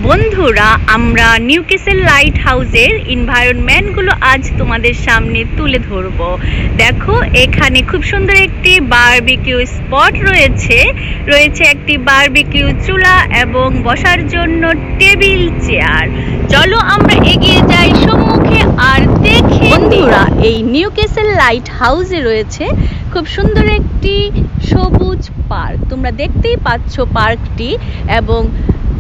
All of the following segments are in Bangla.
বন্ধুরা, আমরা নিউক্যাসল লাইট হাউসের এনভায়রনমেন্টগুলো আজ তোমাদের সামনে তুলে ধরব। দেখো, এখানে খুব সুন্দর একটি বারবিকিউ স্পট রয়েছে একটি বারবিকিউ চুলা এবং বসার জন্য টেবিল চেয়ার। চলো আমরা এগিয়ে যাই সম্মুখে আর দেখি। বন্ধুরা, এই নিউক্যাসল লাইট হাউসে রয়েছে খুব সুন্দর একটি সবুজ পার্ক। তোমরা দেখতেই পাচ্ছ পার্কটি, এবং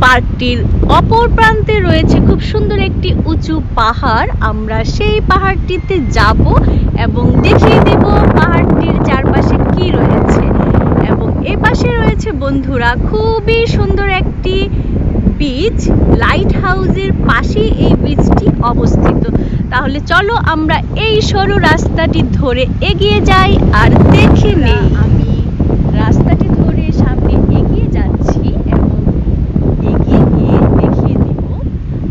পার্কটির অপর প্রান্তে রয়েছে খুব সুন্দর একটি উঁচু পাহাড়। আমরা সেই পাহাড়টিতে যাব এবং দেখিয়ে দেব পাহাড়টির চারপাশে কি রয়েছে। এবং এই পাশে রয়েছে বন্ধুরা খুবই সুন্দর একটি বিচ। লাইট হাউসের পাশেই এই বিচটি অবস্থিত। তাহলে চলো আমরা এই সরু রাস্তাটি ধরে এগিয়ে যাই আর দেখে নেই। আমি রাস্তাটি ধরে সামনে এগিয়ে যাচ্ছি এবং এগিয়ে গিয়ে দেখিয়ে দিব।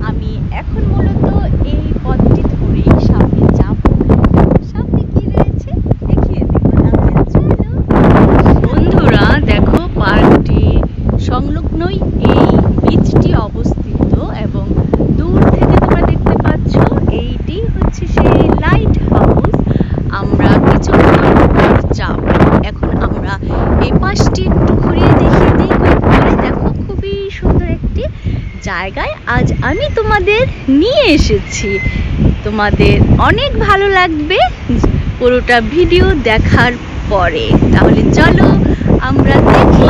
আমি এখন মূলত এই পথটি ধরেই সামনে যাব। সামনে কি রয়েছে দেখিয়ে দিব। চলো বন্ধুরা, দেখো পার্কটি সংলগ্নই এই বিচটি অবস্থিত এবং দূর থেকে তোমরা দেখতে পাচ্ছ এইটি হচ্ছে সেই লাইট হাউস। আমরা কিছুক্ষণ পর যাব। এখন আমরা এই পাশটি একটু ঘুরিয়ে দেখিয়ে দিই। দেখো, খুবই সুন্দর একটি জায়গায় আজ আমি তোমাদের নিয়ে এসেছি। তোমাদের অনেক ভালো লাগবে পুরোটা ভিডিও দেখার পরে। তাহলে চলো আমরা দেখি।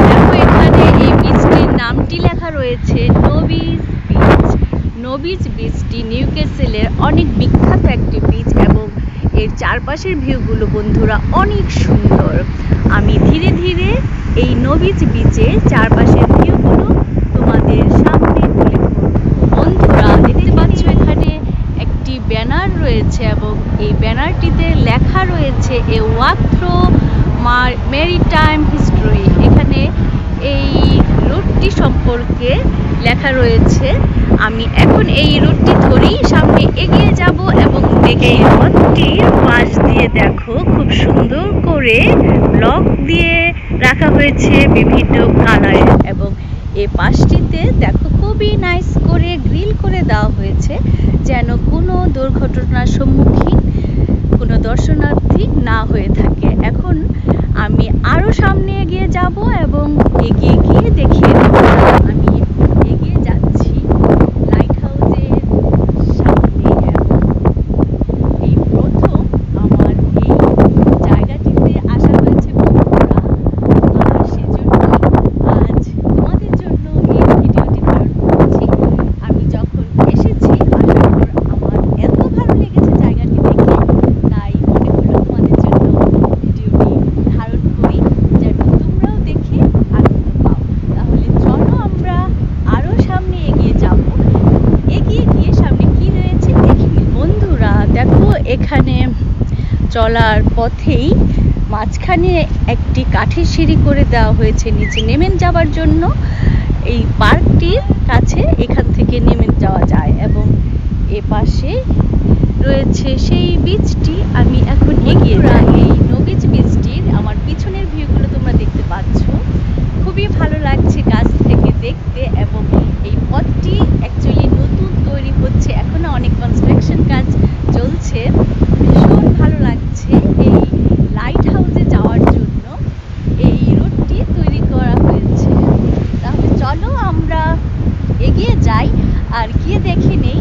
দেখো, এখানে এই বিচটির নামটি লেখা রয়েছে নবিস বিচ। নবিস বিচটি নিউক্যাসলের অনেক বিখ্যাত একটি বিচ এবং এর চারপাশের ভিউগুলো বন্ধুরা অনেক সুন্দর। আমি ধীরে ধীরে এই নবিস বিচের চারপাশের ভিউগুলো তোমাদের সামনে তুলে ধরব। বন্ধুরা, দেখতে পাচ্ছ এখানে একটি ব্যানার রয়েছে এবং এই ব্যানারটিতে লেখা রয়েছে a walk through maritime history. এখানে এই রুটটি সম্পর্কে লেখা রয়েছে। আমি এখন এই রুটটি ধরেই সামনে এগিয়ে যাব এবং দেখে পথটির পাশ দিয়ে দেখো খুব সুন্দর করে ব্লক দিয়ে রাখা হয়েছে বিভিন্ন কালারের, এবং এই পাশটিতে দেখো খুবই নাইস করে গ্রিল করে দেওয়া হয়েছে যেন কোনো দুর্ঘটনার সম্মুখীন কোনো দর্শনার্থী না হয়ে থাকে। এখন আমি আরো সামনে এগিয়ে যাব এবং এগিয়ে গিয়ে দেখিয়ে দেব। আমি এগিয়ে যাচ্ছি লাইট হাউসের সামনে এবং এই প্রথম আমার এই জায়গাটিতে আসা হয়েছে বন্ধুরা। সেজন্য আজ তোমাদের জন্য এই ভিডিওটি ধারণ করছি। আমি যখন এসেছি আসার পর আমার এত ভালো লেগেছে জায়গাটি দেখে, তাই মনে হলো তোমাদের জন্য ভিডিওটি ধারণ করি যেন তোমরাও দেখে আনন্দ পাও। তাহলে চলো আমরা আরো সামনে এগিয়ে যাব। এগিয়ে গিয়ে সামনে কি রয়েছে দেখি। বন্ধুরা, দেখো এখানে চলার পথেই মাঝখানে একটি কাঠের সিঁড়ি করে দেওয়া হয়েছে নিচে নেমে যাওয়ার জন্য। এই পার্কটির কাছে এখান থেকে নেমে যাওয়া যায় এবং এ পাশে রয়েছে সেই বিচটি। আমি এখন এগিয়ে যাই। এই নবিস বিচটির আমার পিছনের ভিউগুলো তোমরা দেখতে পাচ্ছ। খুবই ভালো লাগছে কাছ থেকে দেখতে, এবং এই পথটি অ্যাকচুয়ালি নতুন তৈরি হচ্ছে, এখনো অনেক কনস্ট্রাকশন কাজ চলছে। ভীষণ ভালো লাগছে এই লাইট হাউসে যাওয়ার জন্য এই রুটটি তৈরি করা হয়েছে। তাহলে চলো আমরা এগিয়ে যাই আর গিয়ে দেখে নেই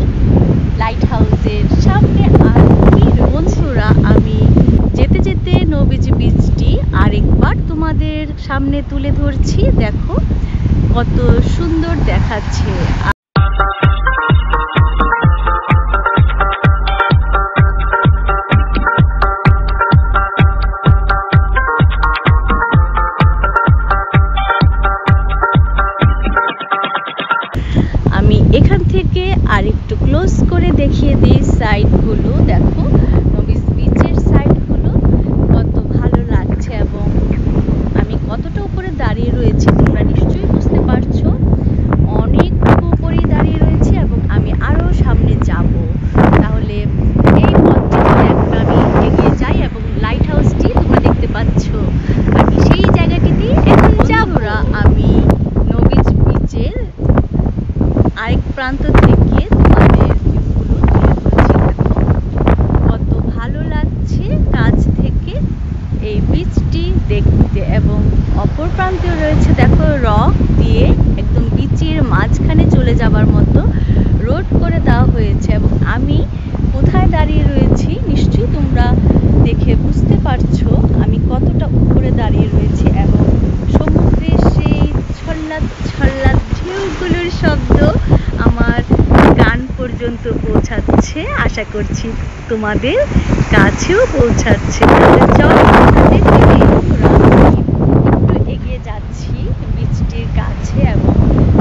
লাইট হাউসের সামনে আর কি। বন্ধুরা, আমি যেতে যেতে নবিস বিচটি আরেকবার তোমাদের সামনে তুলে ধরছি। দেখো কত সুন্দর দেখাচ্ছে। আমি এখান থেকে আরেকটু ক্লোজ করে দেখিয়ে দিই সাইডগুলো। দেখো নবিস বিচের সাইডগুলো কত ভালো লাগছে এবং আমি কতটা উপরে দাঁড়িয়ে রয়েছি তোমরা নিশ্চয়ই বুঝতে পারছো। অনেক উপরে দাঁড়িয়ে রয়েছে এবং আমি আরো সামনে যাব। তাহলে এই পথটিতে এখন আমি এগিয়ে যাই এবং লাইট হাউসটি তোমরা দেখতে পাচ্ছ। আমি সেই জায়গাটিতে এখন যাব। আমি নবিস বিচের প্রান্ত থেকে তোমাদের ভিউগুলো তুলে ধরছি। দেখো কত ভালো লাগছে কাছ থেকে এই বীচটি দেখতে, এবং অপর প্রান্তেও রয়েছে দেখো রক দিয়ে একদম বীচের মাঝখানে চলে যাবার মতো রোড করে দেওয়া হয়েছে। এবং আমি কোথায় দাঁড়িয়ে রয়েছি নিশ্চয়ই তোমরা দেখে বুঝতে পারছো আমি কতটা উপরে দাঁড়িয়ে রয়েছি, এবং সমুদ্রের সেই ছল্লাদ ছল্লাদ ঢেউগুলোর শব্দ আমার কান পর্যন্ত পৌঁছাচ্ছে। আশা করছি তোমাদের কাছেও পৌঁছাচ্ছে। একটু এগিয়ে যাচ্ছি বীচটির কাছে, এবং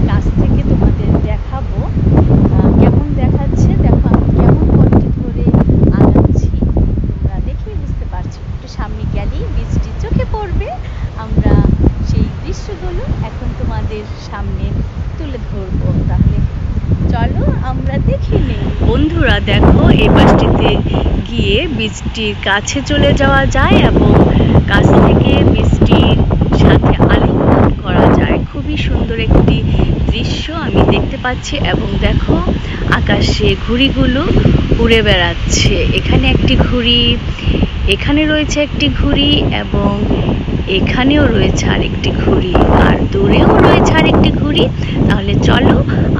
কাছ থেকে তোমাদের দেখাবো কেমন দেখাচ্ছে। দেখো আমি কেমন পথটি ধরে আগাচ্ছি, তোমরা দেখেই বুঝতে পারছো। একটু সামনে গেলেই বীচটি চোখে পড়বে। আমরা সেই দৃশ্যগুলো এখন তোমাদের সামনে তুলে ধরবো। তাহলে চলো আমরা দেখে নিই। বন্ধুরা দেখো এই পাশটিতে গিয়ে বীচটির কাছে চলে যাওয়া যায় এবং কাছ থেকে বীচটির সাথে আলিঙ্গন করা যায়। খুবই সুন্দর একটি দৃশ্য আমি দেখতে পাচ্ছি। এবং দেখো আকাশে ঘুড়িগুলো উড়ে বেড়াচ্ছে। এখানে একটি ঘুড়ি, এখানে রয়েছে একটি ঘুড়ি, এবং এখানেও রয়েছে আরেকটি ঘুড়ি, আর দূরেও রয়েছে আরেকটি ঘুড়ি। তাহলে চলো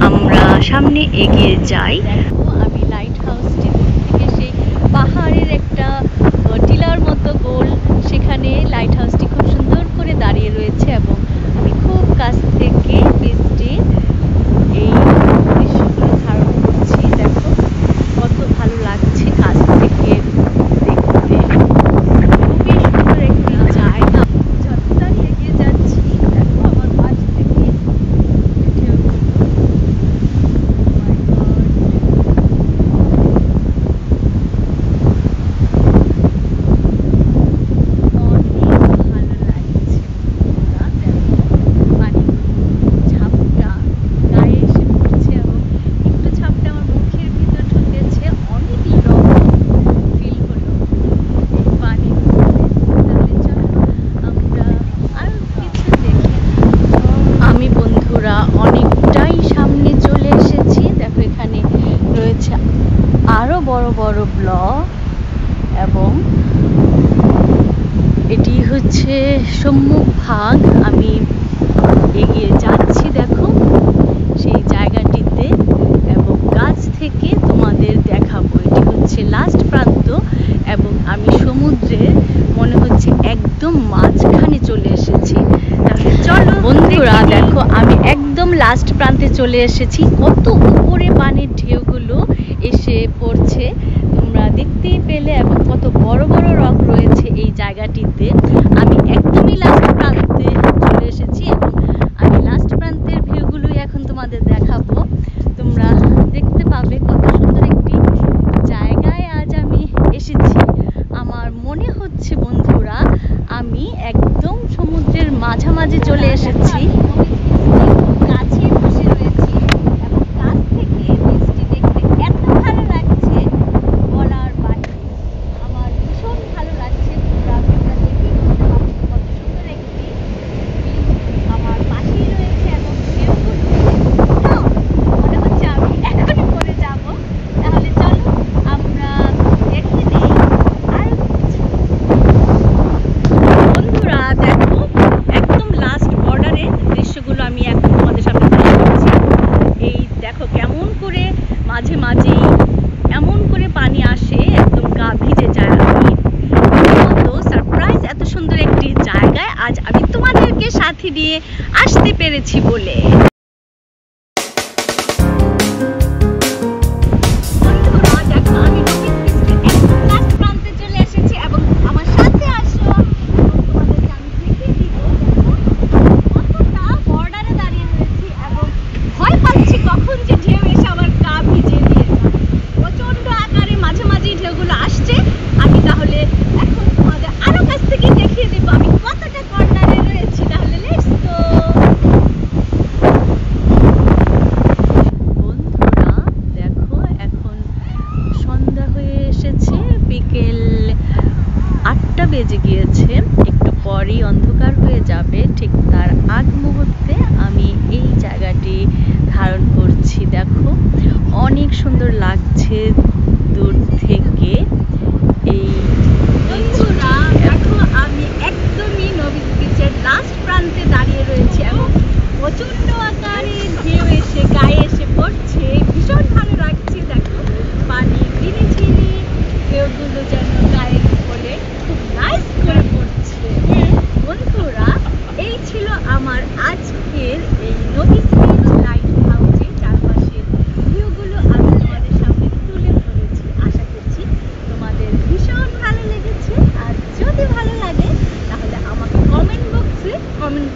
আমরা সামনে এগিয়ে যাই। দেখো আমি লাইট হাউসটি থেকে সেই পাহাড়ের একটা টিলার মতো গোল, সেখানে লাইট হাউসটি খুব সুন্দর করে দাঁড়িয়ে রয়েছে, এবং আমি খুব কাছ থেকে বীচটির এই দৃশ্যগুলো ধারণ করছি। দেখো কত ভালো লাগছে কাছ থেকে দেখতে। খুবই সুন্দর একটি জায়গা। যতটাই এগিয়ে যাচ্ছি দেখো আমার পাশ থেকে অনেকটাই সামনে চলে এসেছি। দেখো এখানে রয়েছে আরো বড় বড় ব্লক, এবং এটি হচ্ছে সম্মুখ ভাগ। আমি এগিয়ে যাচ্ছি দেখো সেই জায়গাটিতে, এবং কাছ থেকে তোমাদের দেখাবো। এটি হচ্ছে লাস্ট প্রান্ত, এবং আমি সমুদ্রের মনে হচ্ছে একদম মাঝখানে চলে এসেছি। তাহলে চলো বন্ধুরা দেখো আমি একদম লাস্ট প্রান্তে চলে এসেছি। কত উপরে পানির ঢেউগুলো এসে পড়ছে তোমরা দেখতেই পেলে, এবং কত বড় বড় রক রয়েছে এই জায়গাটিতে। আমি একদমই লাস্ট প্রান্তে চলে এসেছি, এবং আমি লাস্ট প্রান্তের ভিউগুলোই এখন তোমাদের দেখাবো। তোমরা দেখতে পাবে কত সুন্দর একটি জায়গায় আজ আমি এসেছি। আমার মনে হচ্ছে বন্ধুরা আমি একদম সমুদ্রের মাঝামাঝি চলে এসেছি। কাছে বসে রয়েছি, এবং কাছ থেকে বীচটি দেখতে এত ভালো লাগছে বলার বাইরে। আমার ভীষণ ভালো লাগছে। তোমরা ভিউটা দেখেই বুঝতে পারছো কত সুন্দর একটি বীচ আমার পাশেই রয়েছে, এবং মনে হচ্ছে আমি এখনই পড়ে যাব। তাহলে চলো আমরা দেখে নেই আরো কিছু। বন্ধুরা দেখো একদম লাস্ট বর্ডারে দৃশ্যগুলো আমি এখন তোমাদের সামনে তুলে ধরছি। এই দেখো কেমন করে মাঝে মাঝে এমন করে পানি আসে, একদম গা ভিজে যায়। আমি মতো সারপ্রাইজ এত সুন্দর একটি জায়গায় আজ আমি তোমাদেরকে সাথে নিয়ে আসতে পেরেছি বলে।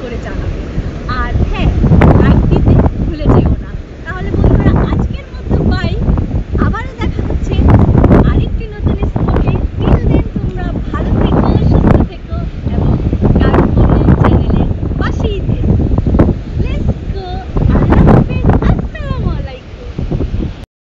করে জানাবো।